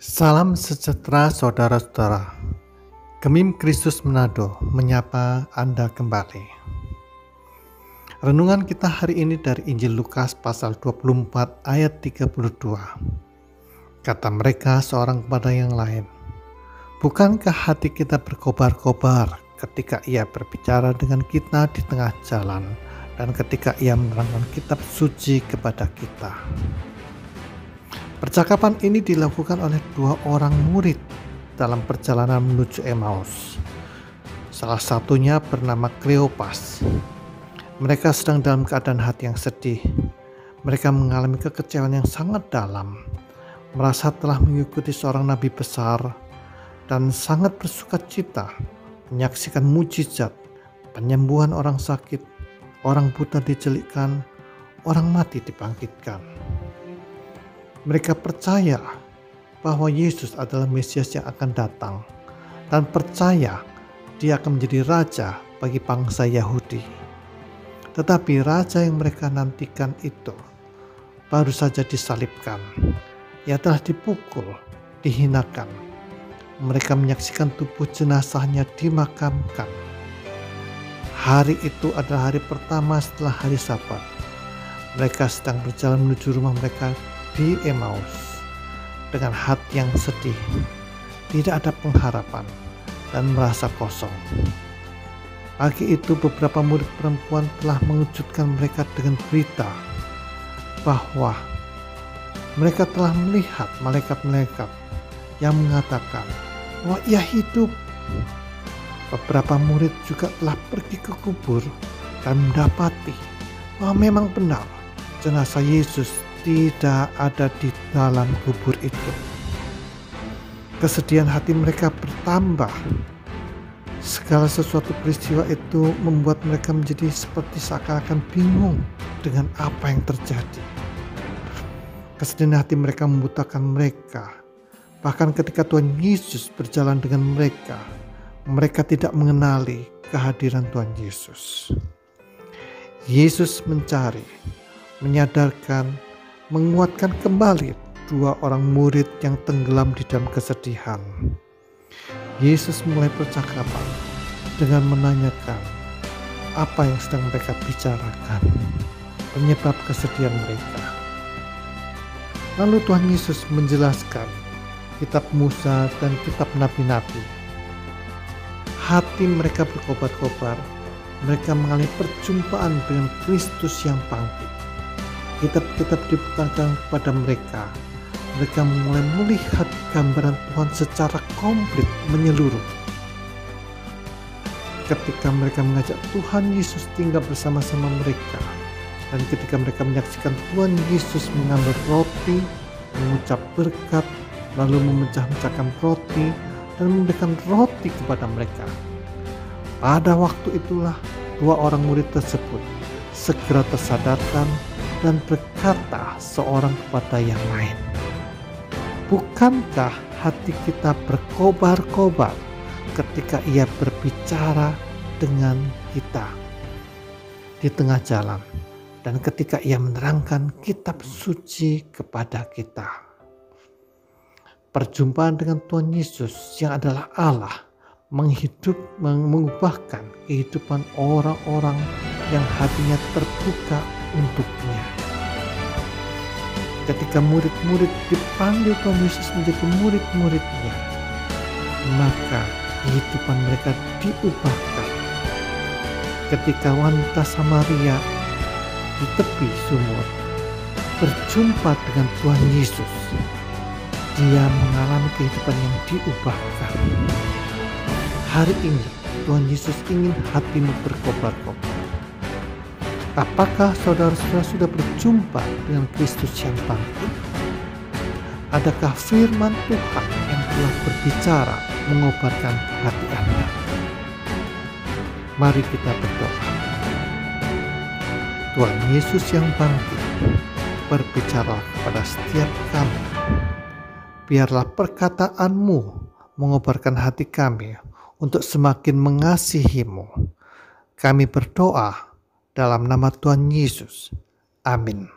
Salam sejahtera saudara-saudara. Gemim Kristus Manado menyapa Anda kembali. Renungan kita hari ini dari Injil Lukas pasal 24 ayat 32. Kata mereka seorang kepada yang lain, "Bukankah hati kita berkobar-kobar ketika ia berbicara dengan kita di tengah jalan dan ketika ia menerangkan kitab suci kepada kita?" Percakapan ini dilakukan oleh dua orang murid dalam perjalanan menuju Emmaus. Salah satunya bernama Kleopas. Mereka sedang dalam keadaan hati yang sedih. Mereka mengalami kekecewaan yang sangat dalam, merasa telah mengikuti seorang nabi besar dan sangat bersukacita menyaksikan mujizat, penyembuhan orang sakit, orang buta dicelikkan, orang mati dibangkitkan. Mereka percaya bahwa Yesus adalah Mesias yang akan datang dan percaya dia akan menjadi raja bagi bangsa Yahudi. Tetapi raja yang mereka nantikan itu baru saja disalibkan. Ia telah dipukul, dihinakan. Mereka menyaksikan tubuh jenazahnya dimakamkan. Hari itu adalah hari pertama setelah hari Sabat. Mereka sedang berjalan menuju rumah mereka di Emmaus dengan hati yang sedih, tidak ada pengharapan dan merasa kosong. Pagi itu beberapa murid perempuan telah mengejutkan mereka dengan berita bahwa mereka telah melihat malaikat-malaikat yang mengatakan bahwa ia hidup. Beberapa murid juga telah pergi ke kubur dan mendapati bahwa memang benar jenazah Yesus tidak ada di dalam kubur itu. Kesedihan hati mereka bertambah. Segala sesuatu peristiwa itu membuat mereka menjadi seperti seakan-akan bingung dengan apa yang terjadi. Kesedihan hati mereka membutakan mereka. Bahkan ketika Tuhan Yesus berjalan dengan mereka, mereka tidak mengenali kehadiran Tuhan Yesus. Yesus mencari, menyadarkan, menguatkan kembali dua orang murid yang tenggelam di dalam kesedihan. Yesus mulai percakapan dengan menanyakan apa yang sedang mereka bicarakan, penyebab kesedihan mereka. Lalu Tuhan Yesus menjelaskan kitab Musa dan kitab nabi-nabi. Hati mereka berkobar-kobar, mereka mengalami perjumpaan dengan Kristus yang bangkit. Kitab-kitab dibukakan kepada mereka. Mereka mulai melihat gambaran Tuhan secara komplit menyeluruh. Ketika mereka mengajak Tuhan Yesus tinggal bersama-sama mereka, dan ketika mereka menyaksikan Tuhan Yesus mengambil roti, mengucap berkat, lalu memecah-mecahkan roti dan memberikan roti kepada mereka. Pada waktu itulah dua orang murid tersebut segera tersadarkan dan berkata seorang kepada yang lain, "Bukankah hati kita berkobar-kobar ketika ia berbicara dengan kita di tengah jalan dan ketika ia menerangkan kitab suci kepada kita?" Perjumpaan dengan Tuhan Yesus yang adalah Allah mengubahkan kehidupan orang-orang yang hatinya terbuka untuknya. Ketika murid-murid dipanggil Tuhan Yesus menjadi murid-muridnya, maka kehidupan mereka diubahkan. Ketika wanita Samaria di tepi sumur berjumpa dengan Tuhan Yesus, dia mengalami kehidupan yang diubahkan. Hari ini Tuhan Yesus ingin hatimu berkobar-kobar. Apakah saudara-saudara sudah berjumpa dengan Kristus yang bangkit? Adakah firman Tuhan yang telah berbicara mengobarkan hati Anda? Mari kita berdoa. Tuhan Yesus yang bangkit, berbicara kepada setiap kami. Biarlah perkataanmu mengobarkan hati kami untuk semakin mengasihi-Mu. Kami berdoa dalam nama Tuhan Yesus. Amin.